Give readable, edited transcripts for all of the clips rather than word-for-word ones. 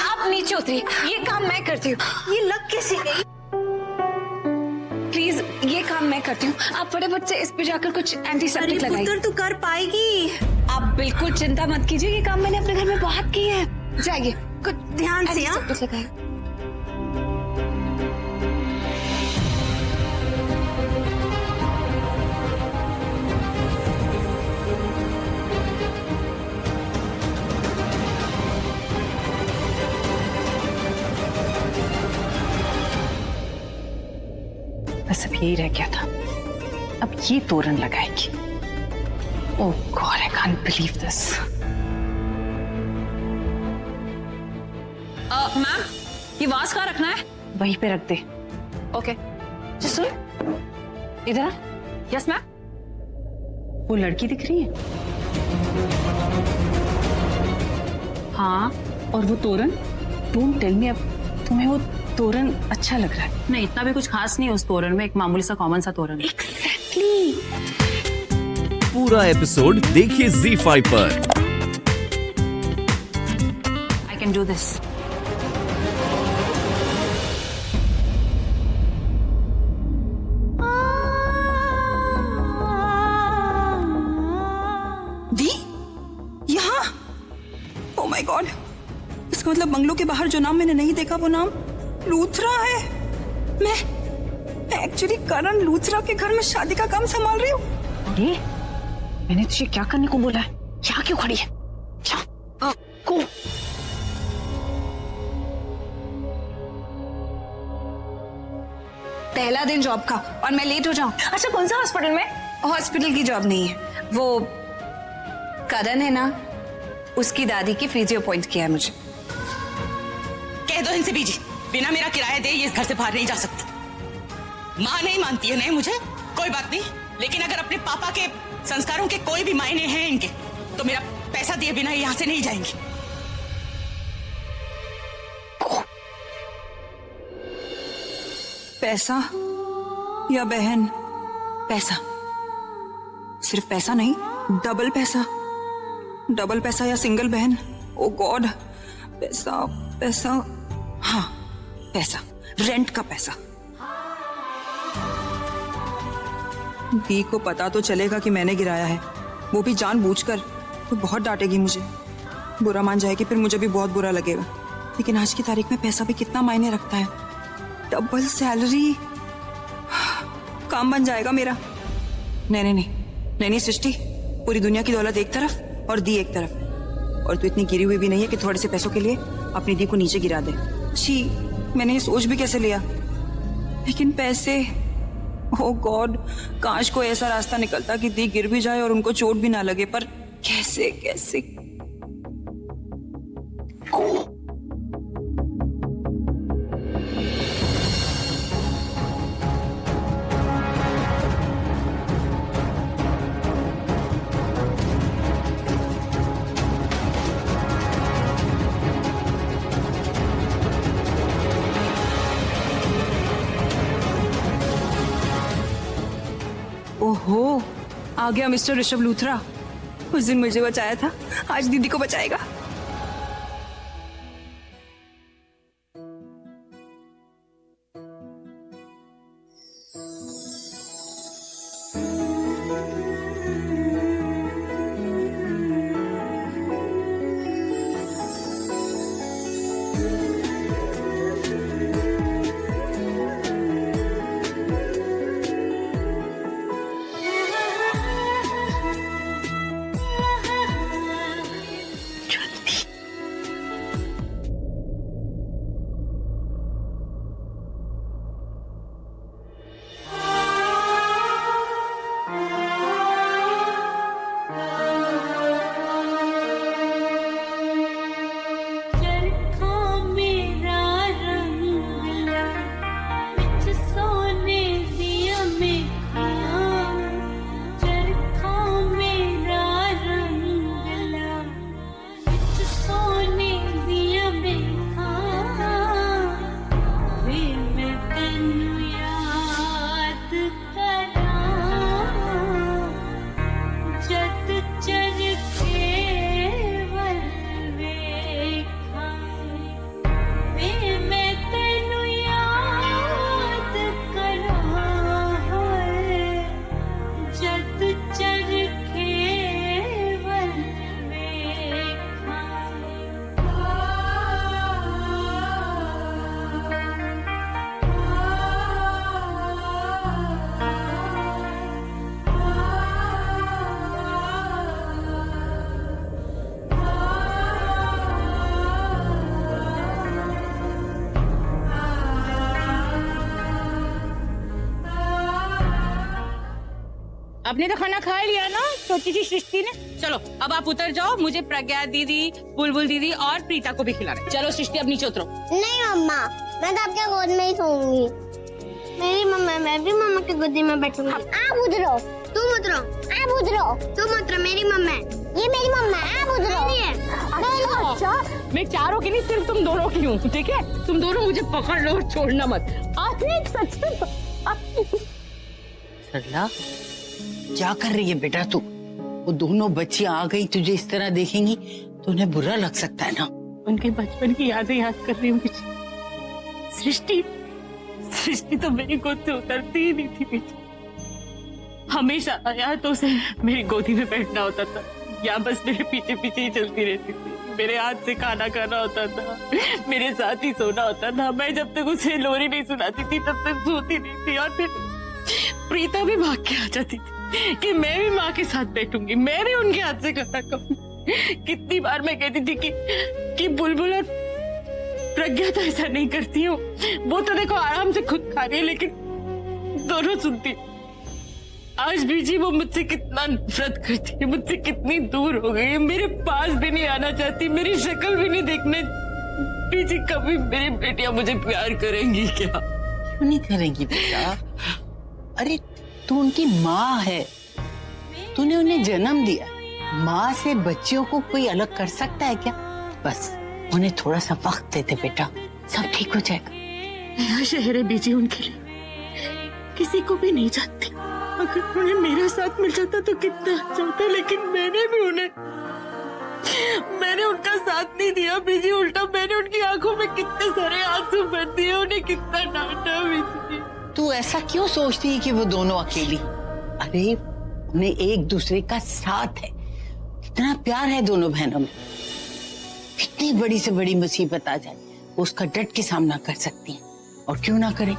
आप नीचे उतरिए, ये काम मैं करती हूँ। ये लग कैसे गई? प्लीज ये काम मैं करती हूँ, आप फटाफट से इस पे जाकर कुछ एंटीसेप्टिक लगाइए। पुत्र तू कर पाएगी। आप बिल्कुल चिंता मत कीजिए, ये काम मैंने अपने घर में बहुत किए हैं। जाइए कुछ ध्यान से। एंटीसेप्टिक लगाइए। बस अब यही रह गया था, अब ये तोरण लगाएगी। Oh god, I can't believe this. Ma'am, ये वास कहाँ रखना है? वहीं पे रख दे। ओके। सुन इधर आ। Yes ma'am. वो लड़की दिख रही है? हाँ। और वो तोरण? डोंट टेल मी, अब तुम्हें वो तोरण अच्छा लग रहा है? नहीं, इतना भी कुछ खास नहीं है उस तोरण में, एक मामूली सा कॉमन सा तोरण है। एग्जैक्टली। पूरा एपिसोड देखिए ZEE5 पर। I can do this. दी यहाँ? ओह माय गॉड, इसका मतलब बंगलों के बाहर जो नाम मैंने नहीं देखा वो नाम लूथरा है। मैं एक्चुअली करण लूथरा के घर में शादी का काम संभाल रही हूँ। अरे मैंने तुझे क्या करने को बोला है? यहाँ क्यों खड़ी है? को पहला दिन जॉब का और मैं लेट हो जाऊं। अच्छा, कौन सा हॉस्पिटल में? हॉस्पिटल की जॉब नहीं है, वो करण है ना, उसकी दादी की फिजियो पॉइंट किया है मुझे। कह दो इनसे बीजी, बिना मेरा किराया दे ये इस घर से बाहर नहीं जा सकती। माँ नहीं मानती है नहीं मुझे, कोई बात नहीं, लेकिन अगर अपने पापा के संस्कारों के कोई भी मायने हैं इनके, तो मेरा पैसा दिए बिना यहाँ से नहीं जाएंगी। पैसा या बहन? पैसा, सिर्फ पैसा नहीं, डबल पैसा। डबल पैसा या सिंगल बहन? ओ गॉड, पैसा पैसा, हाँ पैसा, रेंट का पैसा। दी को पता तो चलेगा कि मैंने गिराया है, वो भी जानबूझकर, तो बहुत डांटेगी मुझे, बुरा मान जाएगी, फिर मुझे भी बहुत बुरा लगेगा। लेकिन आज की तारीख में पैसा भी कितना मायने रखता है। डबल सैलरी, काम बन जाएगा मेरा। नहीं सृष्टि, पूरी दुनिया की दौलत एक तरफ और दी एक तरफ, और तू इतनी गिरी हुई भी नहीं है कि थोड़े से पैसों के लिए अपनी दी को नीचे गिरा दे। छी, मैंने ये सोच भी कैसे लिया। लेकिन पैसे, ओह गॉड, काश कोई ऐसा रास्ता निकलता कि दी गिर भी जाए और उनको चोट भी ना लगे, पर कैसे कैसे? ओहो, आ गया मिस्टर ऋषभ लूथरा। उस दिन मुझे बचाया था, आज दीदी को बचाएगा। आपने तो खाना खा लिया ना छोटी सी सृष्टि ने। चलो अब आप उतर जाओ, मुझे प्रज्ञा दीदी, बुलबुल दीदी और प्रीता को भी खिलाना है। चलो सृष्टि अब नीचे उतरो। नहीं मम्मा, मैं तो आपके गोद में ही सोऊंगी। मेरी मम्मा, मैं भी मम्मा की गोदी में बैठूंगी। आप उतरो, तुम उतरो, आप उतरो, तुम उतरो। मेरी मम्मा है, ये मेरी मम्मा है, आप उतरो। अच्छा, मैं चारों के लिए सिर्फ तुम दोनों की हूँ, ठीक है? तुम दोनों मुझे पकड़ लो और छोड़ना मत। आपने सच सरला, क्या कर रही है बेटा तू? वो दोनों बच्चियां आ गई, तुझे इस तरह देखेंगी तो उन्हें बुरा लग सकता है ना। उनके बचपन की यादें याद कर रही हूँ। सृष्टि तो मेरी गोद से उतरती ही नहीं थी पीछे। हमेशा या तो उसे मेरी गोदी में बैठना होता था या बस मेरे पीछे पीछे ही चलती रहती थी। मेरे हाथ से खाना खाना होता था, मेरे साथ ही सोना होता था। मैं जब तक उसे लोरी नहीं सुनाती थी तब तक सोती नहीं थी। और फिर प्रीता भी भाग के आ जाती थी कि मैं भी माँ के साथ बैठूंगी, मैं भी उनके हाथ से खाना खाऊंगी। कितनी बार मैं कहती थी कि बुलबुल और प्रज्ञा तो ऐसा नहीं करती हूँ, वो तो देखो आराम से खुद खा रही है, लेकिन दोनों सुनती। आज भी जी वो मुझसे कितना नफरत करती है, मुझसे कितनी दूर हो गई है, मेरे पास भी नहीं आना चाहती, मेरी शक्ल भी नहीं देखने। जी कभी मेरी बेटियां मुझे प्यार करेंगी क्या? क्यों नहीं करेंगी बेटा? अरे तू उनकी माँ है, तूने उन्हें जन्म दिया। माँ से बच्चियों को कोई अलग कर सकता है क्या? बस उन्हें थोड़ा सा वक्त देते बेटा, सब ठीक हो जाएगा। नया शहर है बीजी उनके लिए, किसी को भी नहीं जानती। अगर उन्हें मेरा साथ मिल जाता तो कितना अच्छा होता, लेकिन मैंने उनका साथ नहीं दिया बीजी। उल्टा मैंने उनकी आंखों में कितने सारे आंसू भर दिए, उन्हें कितना डांटा बीजी। तू ऐसा क्यों सोचती है कि वो दोनों अकेली? अरे उन्हें एक दूसरे का साथ है, कितना प्यार है दोनों बहनों में। कितनी बड़ी से बड़ी मुसीबत आ जाए वो उसका डट के सामना कर सकती है, और क्यों ना करे?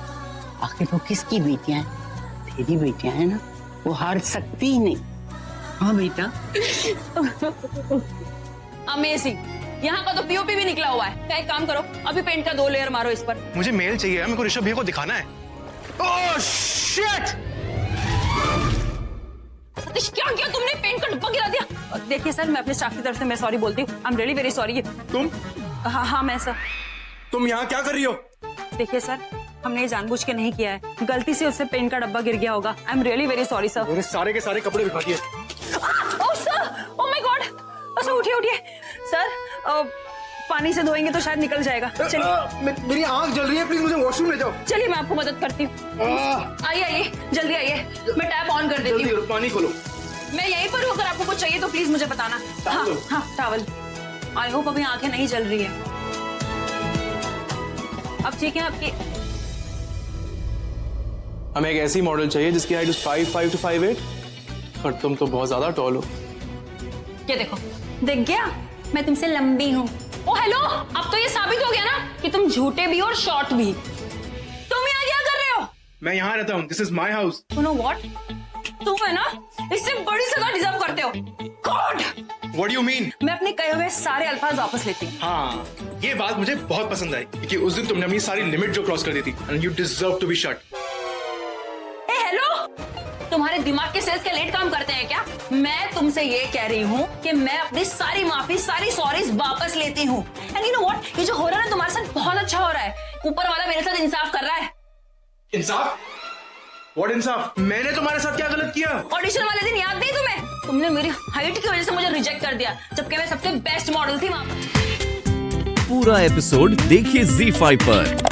आखिर वो किसकी बेटियां हैं? तेरी बेटियां हैं ना, वो हार सकती ही नहीं। हाँ बेटा। अमेजिंग, यहाँ का तो पीओपी भी निकला हुआ है। एक काम करो, अभी पेंट का 2 लेयर मारो इस पर। मुझे मेल चाहिए, मेरे को ऋषभ भैया को दिखाना है। Oh shit! सतीश क्या किया तुमने? पेंट का डब्बा गिरा दिया। देखिए सर, मैं अपने स्टाफ की तरफ से मैं सॉरी बोलती हूँ। I am really very sorry. तुम? हाँ मैं सर। तुम यहाँ क्या कर रही हो? देखिए सर, हमने ये जानबूझ के नहीं किया है, गलती से उससे पेंट का डब्बा गिर गया होगा। I am really very sorry sir. मेरे सारे के सारे कपड़े भिगा दिए। Oh sir, oh my God. Sir उठिए सर, पानी से धोएंगे तो शायद निकल जाएगा। चलिए। मेरी आंख जल रही है, प्लीज मुझे वॉशरूम ले जाओ। चलिए मैं आपको मदद करती हूँ। आइए जल्दी आइए, मैं टैप ऑन कर देती हूँ। पानी खोलो। मैं यहीं पर हूँ, अगर आपको कुछ चाहिए तो प्लीज मुझे बताना। हाँ टॉवल। आई होप अभी आंखें नहीं जल रही है। अब ठीक है आपकी? हमें एक ऐसी मॉडल चाहिए जिसकी हाइट 5'5" to 5'8", और तुम तो बहुत ज्यादा टॉल हो। ये देखो, देख गया, मैं तुमसे लंबी हूँ। ओ हेलो, अब तो ये साबित हो गया ना कि तुम झूठे भी और शॉर्ट भी। तुम यहाँ क्या कर रहे हो? मैं यहाँ रहता हूँ, this is my house. You know what? तुम है ना, इससे बड़ी सजा डिजर्व करते हो। God! What do you mean? मैं अपने कहे हुए सारे अल्फाज वापस लेती हूँ। हाँ, ये बात मुझे बहुत पसंद आई, क्योंकि उस दिन तुमने अपनी सारी लिमिट जो क्रॉस कर दी थी, and you deserve to be shot. A hello, तुम्हारे दिमाग के सेल्स क्या लेट काम करते हैं क्या? मैं तुमसे ये कह रही हूँ कि मैं अपनी सारी माफी, सारी सॉरीज वापस लेती हूँ। एंड यू नो व्हाट, ये जो हो रहा है ना तुम्हारे साथ, बहुत अच्छा हो रहा है। ऊपर वाला मेरे साथ इंसाफ कर रहा है। इंसाफ? What इंसाफ? मैंने तुम्हारे साथ क्या गलत किया? ऑडिशन वाले दिन याद नहीं तुम्हें? तुमने मेरी हाइट की वजह से मुझे रिजेक्ट कर दिया, जबकि मैं सबसे बेस्ट मॉडल थी वहां पर। पूरा एपिसोड देखिए ZEE5 पर।